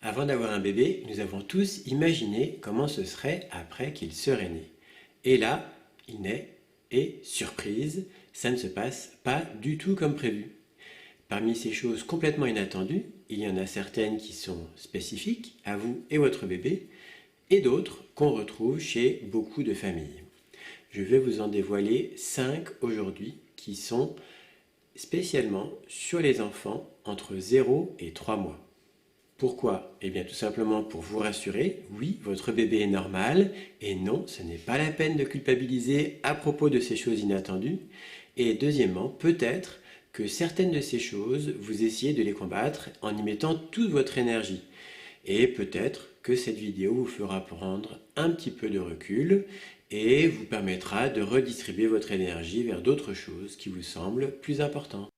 Avant d'avoir un bébé, nous avons tous imaginé comment ce serait après qu'il serait né. Et là, il naît et, surprise, ça ne se passe pas du tout comme prévu. Parmi ces choses complètement inattendues, il y en a certaines qui sont spécifiques à vous et votre bébé, et d'autres qu'on retrouve chez beaucoup de familles. Je vais vous en dévoiler 5 aujourd'hui qui sont spécialement sur les enfants entre 0 et 3 mois. Pourquoi? Eh bien tout simplement pour vous rassurer, oui, votre bébé est normal, et non, ce n'est pas la peine de culpabiliser à propos de ces choses inattendues. Et deuxièmement, peut-être que certaines de ces choses, vous essayez de les combattre en y mettant toute votre énergie. Et peut-être que cette vidéo vous fera prendre un petit peu de recul et vous permettra de redistribuer votre énergie vers d'autres choses qui vous semblent plus importantes.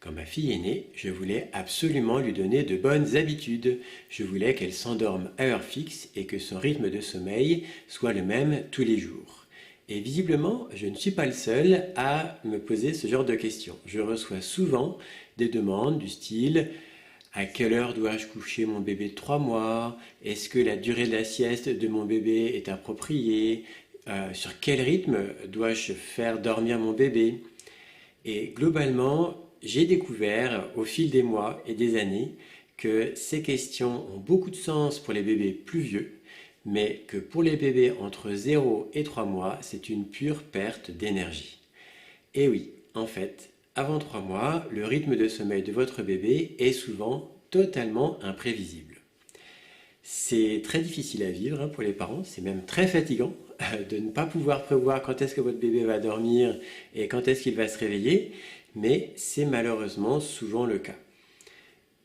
Quand ma fille est née, je voulais absolument lui donner de bonnes habitudes. Je voulais qu'elle s'endorme à heure fixe et que son rythme de sommeil soit le même tous les jours. Et visiblement, je ne suis pas le seul à me poser ce genre de questions. Je reçois souvent des demandes du style: à quelle heure dois-je coucher mon bébé de 3 mois? Est-ce que la durée de la sieste de mon bébé est appropriée? Sur quel rythme dois-je faire dormir mon bébé? Et globalement, j'ai découvert au fil des mois et des années que ces questions ont beaucoup de sens pour les bébés plus vieux, mais que pour les bébés entre 0 et 3 mois, c'est une pure perte d'énergie. Et oui, en fait, avant 3 mois, le rythme de sommeil de votre bébé est souvent totalement imprévisible. C'est très difficile à vivre pour les parents, c'est même très fatigant de ne pas pouvoir prévoir quand est-ce que votre bébé va dormir et quand est-ce qu'il va se réveiller, mais c'est malheureusement souvent le cas.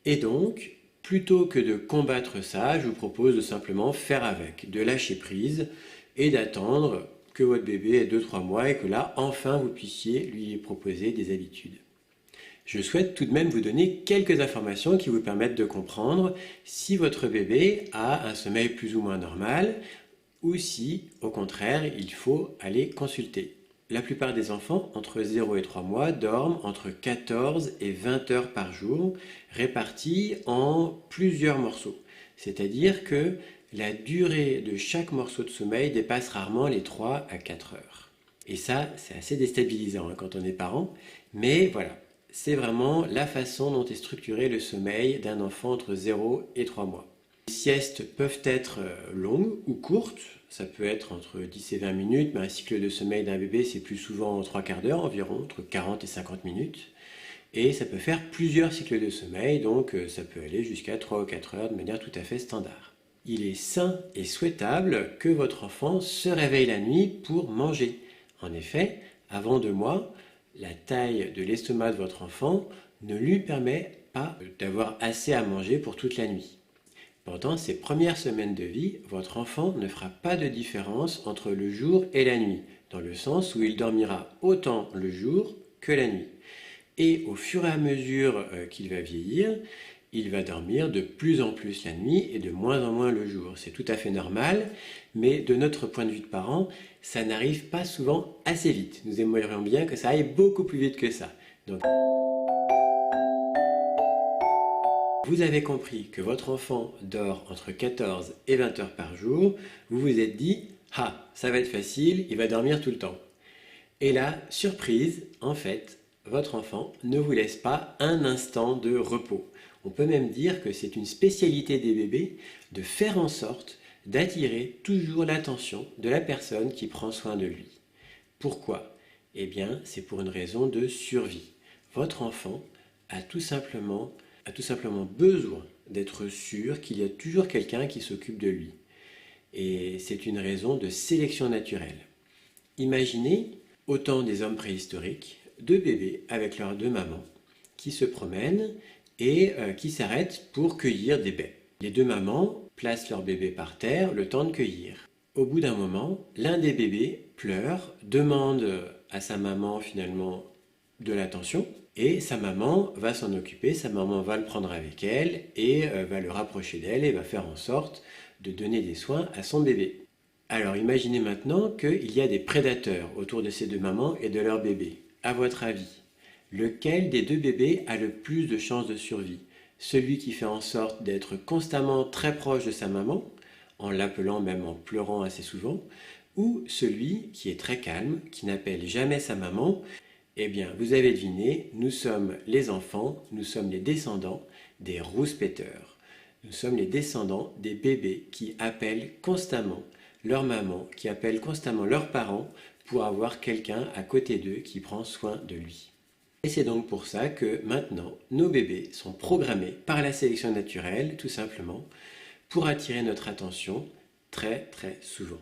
Et donc, plutôt que de combattre ça, je vous propose de simplement faire avec, de lâcher prise et d'attendre que votre bébé ait 2-3 mois et que là, enfin, vous puissiez lui proposer des habitudes. Je souhaite tout de même vous donner quelques informations qui vous permettent de comprendre si votre bébé a un sommeil plus ou moins normal ou si, au contraire, il faut aller consulter. La plupart des enfants entre 0 et 3 mois dorment entre 14 et 20 heures par jour, répartis en plusieurs morceaux. C'est-à-dire que la durée de chaque morceau de sommeil dépasse rarement les 3 à 4 heures. Et ça, c'est assez déstabilisant quand on est parent, mais voilà, c'est vraiment la façon dont est structuré le sommeil d'un enfant entre 0 et 3 mois. Les siestes peuvent être longues ou courtes, ça peut être entre 10 et 20 minutes, mais un cycle de sommeil d'un bébé c'est plus souvent en 3 quarts d'heure environ, entre 40 et 50 minutes. Et ça peut faire plusieurs cycles de sommeil, donc ça peut aller jusqu'à 3 ou 4 heures de manière tout à fait standard. Il est sain et souhaitable que votre enfant se réveille la nuit pour manger. En effet, avant 2 mois, la taille de l'estomac de votre enfant ne lui permet pas d'avoir assez à manger pour toute la nuit. Pendant ses premières semaines de vie, votre enfant ne fera pas de différence entre le jour et la nuit, dans le sens où il dormira autant le jour que la nuit. Et au fur et à mesure qu'il va vieillir, il va dormir de plus en plus la nuit et de moins en moins le jour. C'est tout à fait normal, mais de notre point de vue de parent, ça n'arrive pas souvent assez vite. Nous aimerions bien que ça aille beaucoup plus vite que ça. Donc, vous avez compris que votre enfant dort entre 14 et 20 heures par jour, vous vous êtes dit « Ah, ça va être facile, il va dormir tout le temps ». Et là, surprise, en fait, votre enfant ne vous laisse pas un instant de repos. On peut même dire que c'est une spécialité des bébés de faire en sorte d'attirer toujours l'attention de la personne qui prend soin de lui. Pourquoi? Eh bien, c'est pour une raison de survie. Votre enfant a tout simplement besoin d'être sûr qu'il y a toujours quelqu'un qui s'occupe de lui. Et c'est une raison de sélection naturelle. Imaginez, au temps des hommes préhistoriques, 2 bébés avec leurs 2 mamans qui se promènent et qui s'arrêtent pour cueillir des baies. Les 2 mamans placent leur bébé par terre le temps de cueillir. Au bout d'un moment, l'un des bébés pleure, demande à sa maman finalement de l'attention et sa maman va s'en occuper, sa maman va le prendre avec elle et va le rapprocher d'elle et va faire en sorte de donner des soins à son bébé. Alors imaginez maintenant qu'il y a des prédateurs autour de ces 2 mamans et de leur bébé. À votre avis, Lequel des deux bébés a le plus de chances de survie? Celui qui fait en sorte d'être constamment très proche de sa maman, en l'appelant même en pleurant assez souvent, ou celui qui est très calme, qui n'appelle jamais sa maman? Eh bien, vous avez deviné, nous sommes les enfants, nous sommes les descendants des rouspéteurs. Nous sommes les descendants des bébés qui appellent constamment leur maman, qui appellent constamment leurs parents pour avoir quelqu'un à côté d'eux qui prend soin de lui. Et c'est donc pour ça que maintenant, nos bébés sont programmés par la sélection naturelle, tout simplement, pour attirer notre attention très très souvent.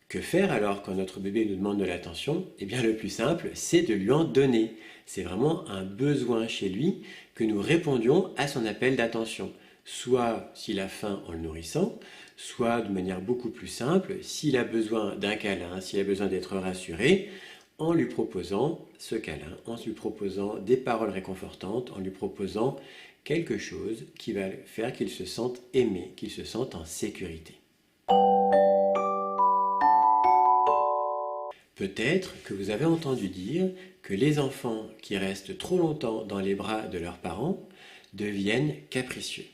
Que faire alors quand notre bébé nous demande de l'attention? Eh bien le plus simple, c'est de lui en donner. C'est vraiment un besoin chez lui que nous répondions à son appel d'attention. Soit s'il a faim en le nourrissant, soit de manière beaucoup plus simple, s'il a besoin d'un câlin, s'il a besoin d'être rassuré, en lui proposant ce câlin, en lui proposant des paroles réconfortantes, en lui proposant quelque chose qui va faire qu'il se sente aimé, qu'il se sente en sécurité. Peut-être que vous avez entendu dire que les enfants qui restent trop longtemps dans les bras de leurs parents deviennent capricieux.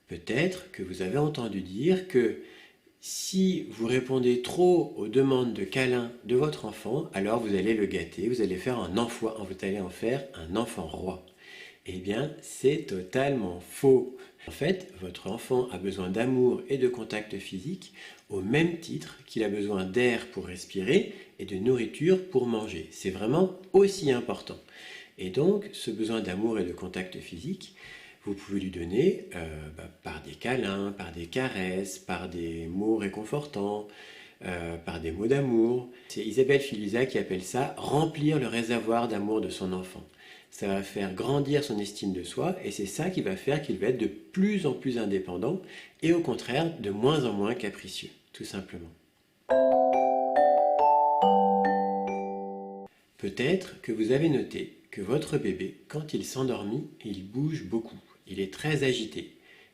Peut-être que vous avez entendu dire que si vous répondez trop aux demandes de câlin de votre enfant, alors vous allez le gâter, vous allez vous allez en faire un enfant roi. Eh bien, c'est totalement faux. En fait, votre enfant a besoin d'amour et de contact physique au même titre qu'il a besoin d'air pour respirer et de nourriture pour manger. C'est vraiment aussi important. Et donc, ce besoin d'amour et de contact physique, vous pouvez lui donner par des câlins, par des caresses, par des mots réconfortants, par des mots d'amour. C'est Isabelle Filuza qui appelle ça remplir le réservoir d'amour de son enfant. Ça va faire grandir son estime de soi et c'est ça qui va faire qu'il va être de plus en plus indépendant et au contraire de moins en moins capricieux, tout simplement. Peut-être que vous avez noté que votre bébé, quand il s'endormit, il bouge beaucoup. Il est très agité.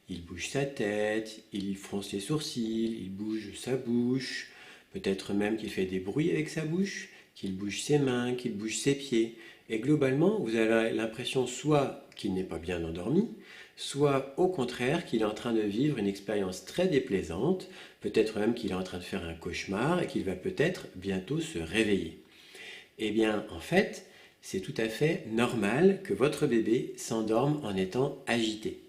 Il bouge sa tête, il fronce les sourcils, il bouge sa bouche, peut-être même qu'il fait des bruits avec sa bouche, qu'il bouge ses mains, qu'il bouge ses pieds. Et globalement, vous avez l'impression soit qu'il n'est pas bien endormi, soit au contraire qu'il est en train de vivre une expérience très déplaisante, peut-être même qu'il est en train de faire un cauchemar et qu'il va peut-être bientôt se réveiller. Eh bien, en fait, c'est tout à fait normal que votre bébé s'endorme en étant agité.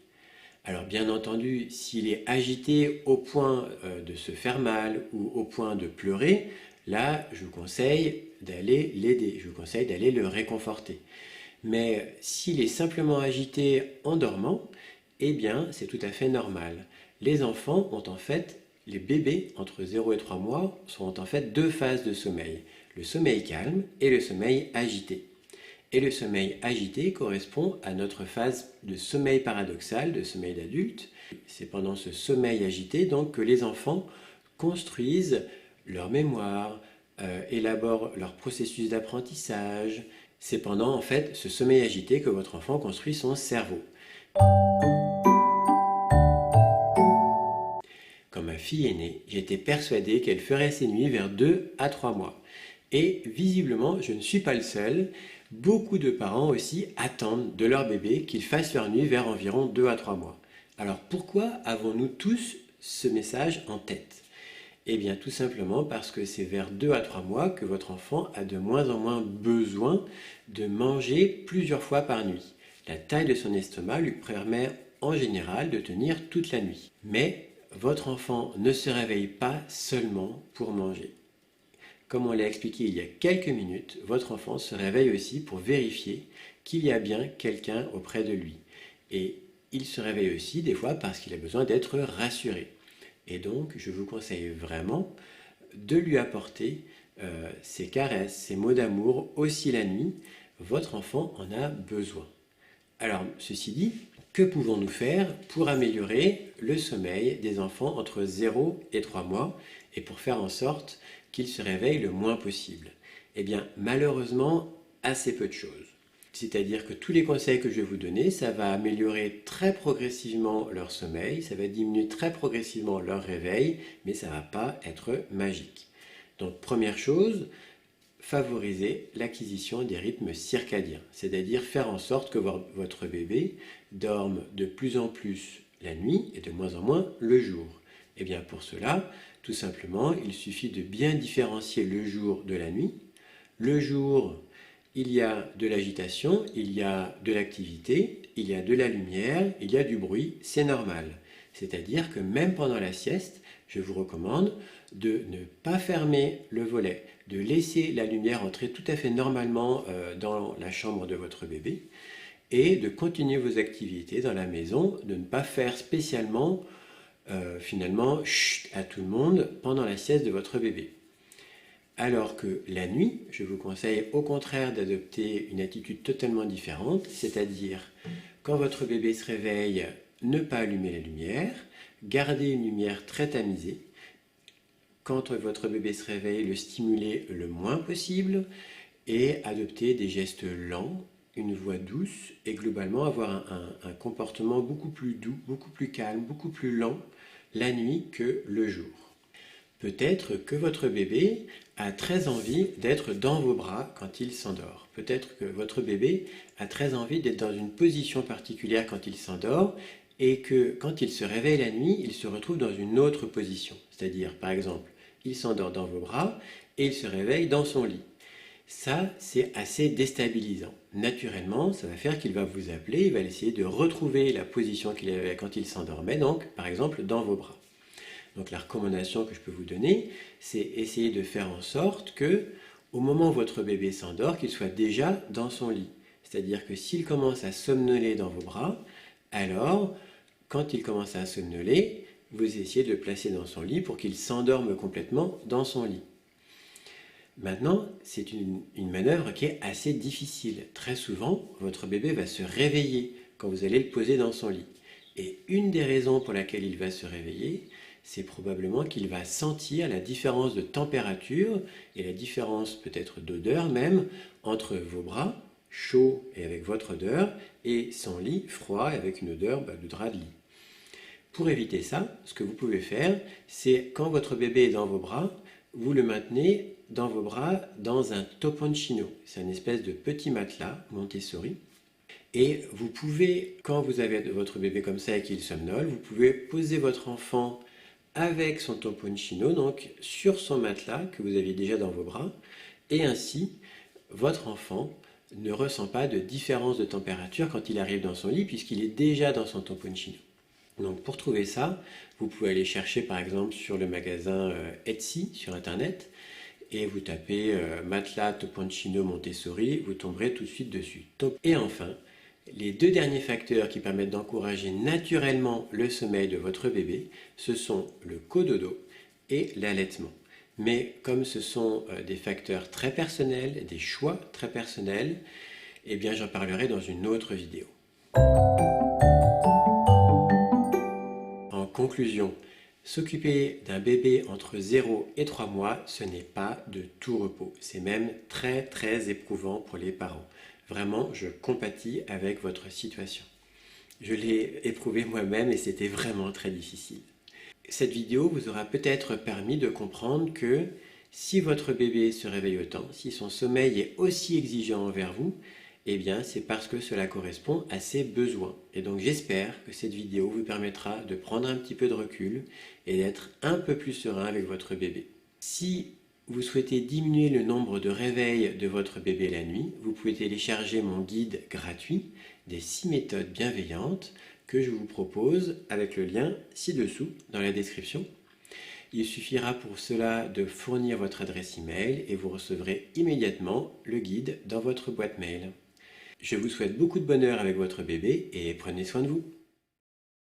Alors bien entendu, s'il est agité au point de se faire mal ou au point de pleurer, là, je vous conseille d'aller l'aider, je vous conseille d'aller le réconforter. Mais s'il est simplement agité en dormant, eh bien, c'est tout à fait normal. Les enfants ont en fait, les bébés entre 0 et 3 mois, sont en fait deux phases de sommeil. Le sommeil calme et le sommeil agité. Et le sommeil agité correspond à notre phase de sommeil paradoxal, de sommeil d'adulte. C'est pendant ce sommeil agité donc que les enfants construisent leur mémoire, élaborent leur processus d'apprentissage. C'est pendant en fait ce sommeil agité que votre enfant construit son cerveau. Quand ma fille est née, j'étais persuadée qu'elle ferait ses nuits vers 2 à 3 mois. Et visiblement, je ne suis pas le seul. Beaucoup de parents aussi attendent de leur bébé qu'ils fassent leur nuit vers environ 2 à 3 mois. Alors pourquoi avons-nous tous ce message en tête? Eh bien tout simplement parce que c'est vers 2 à 3 mois que votre enfant a de moins en moins besoin de manger plusieurs fois par nuit. La taille de son estomac lui permet en général de tenir toute la nuit. Mais votre enfant ne se réveille pas seulement pour manger. Comme on l'a expliqué il y a quelques minutes, votre enfant se réveille aussi pour vérifier qu'il y a bien quelqu'un auprès de lui. Et il se réveille aussi des fois parce qu'il a besoin d'être rassuré. Et donc, je vous conseille vraiment de lui apporter ses caresses, ses mots d'amour aussi la nuit. Votre enfant en a besoin. Alors, ceci dit, que pouvons-nous faire pour améliorer le sommeil des enfants entre 0 et 3 mois et pour faire en sorte qu'ils se réveillent le moins possible? Eh bien, malheureusement, assez peu de choses. C'est-à-dire que tous les conseils que je vais vous donner, ça va améliorer très progressivement leur sommeil, ça va diminuer très progressivement leur réveil, mais ça ne va pas être magique. Donc, première chose, favoriser l'acquisition des rythmes circadiens, c'est-à-dire faire en sorte que votre bébé dorme de plus en plus la nuit et de moins en moins le jour. Et bien pour cela, tout simplement, il suffit de bien différencier le jour de la nuit. Le jour, il y a de l'agitation, il y a de l'activité, il y a de la lumière, il y a du bruit, c'est normal. C'est-à-dire que même pendant la sieste, je vous recommande de ne pas fermer le volet, de laisser la lumière entrer tout à fait normalement dans la chambre de votre bébé et de continuer vos activités dans la maison, de ne pas faire spécialement finalement chut à tout le monde pendant la sieste de votre bébé. Alors que la nuit, je vous conseille au contraire d'adopter une attitude totalement différente, c'est-à-dire quand votre bébé se réveille, ne pas allumer la lumière, garder une lumière très tamisée. Quand votre bébé se réveille, le stimuler le moins possible et adopter des gestes lents, une voix douce et globalement avoir un comportement beaucoup plus doux, beaucoup plus calme, beaucoup plus lent la nuit que le jour. Peut-être que votre bébé a très envie d'être dans vos bras quand il s'endort. Peut-être que votre bébé a très envie d'être dans une position particulière quand il s'endort et que quand il se réveille la nuit, il se retrouve dans une autre position. C'est-à-dire, par exemple, il s'endort dans vos bras et il se réveille dans son lit. Ça, c'est assez déstabilisant. Naturellement, ça va faire qu'il va vous appeler, il va essayer de retrouver la position qu'il avait quand il s'endormait, donc par exemple dans vos bras. Donc la recommandation que je peux vous donner, c'est essayer de faire en sorte que, au moment où votre bébé s'endort, qu'il soit déjà dans son lit. C'est-à-dire que s'il commence à somnoler dans vos bras, alors, quand il commence à somnoler, vous essayez de le placer dans son lit pour qu'il s'endorme complètement dans son lit. Maintenant, c'est une manœuvre qui est assez difficile. Très souvent, votre bébé va se réveiller quand vous allez le poser dans son lit. Et une des raisons pour laquelle il va se réveiller, c'est probablement qu'il va sentir la différence de température et la différence peut-être d'odeur même entre vos bras chaud et avec votre odeur et son lit froid et avec une odeur de drap de lit. Pour éviter ça, ce que vous pouvez faire, c'est quand votre bébé est dans vos bras, vous le maintenez dans vos bras dans un toponcino. C'est une espèce de petit matelas Montessori. Et vous pouvez, quand vous avez votre bébé comme ça et qu'il somnole, vous pouvez poser votre enfant avec son toponcino, donc sur son matelas que vous aviez déjà dans vos bras, et ainsi, votre enfant ne ressent pas de différence de température quand il arrive dans son lit puisqu'il est déjà dans son toponcino. Donc pour trouver ça, vous pouvez aller chercher par exemple sur le magasin Etsy sur internet et vous tapez matelas toponcino Montessori, vous tomberez tout de suite dessus. Et enfin, les deux derniers facteurs qui permettent d'encourager naturellement le sommeil de votre bébé, ce sont le cododo et l'allaitement. Mais comme ce sont des facteurs très personnels, des choix très personnels, eh bien j'en parlerai dans une autre vidéo. En conclusion, s'occuper d'un bébé entre 0 et 3 mois, ce n'est pas de tout repos. C'est même très très éprouvant pour les parents. Vraiment, je compatis avec votre situation. Je l'ai éprouvé moi-même et c'était vraiment très difficile. Cette vidéo vous aura peut-être permis de comprendre que si votre bébé se réveille autant, si son sommeil est aussi exigeant envers vous, eh bien c'est parce que cela correspond à ses besoins. Et donc j'espère que cette vidéo vous permettra de prendre un petit peu de recul et d'être un peu plus serein avec votre bébé. Si vous souhaitez diminuer le nombre de réveils de votre bébé la nuit, vous pouvez télécharger mon guide gratuit des 6 méthodes bienveillantes que je vous propose avec le lien ci-dessous dans la description. Il suffira pour cela de fournir votre adresse email et vous recevrez immédiatement le guide dans votre boîte mail. Je vous souhaite beaucoup de bonheur avec votre bébé et prenez soin de vous.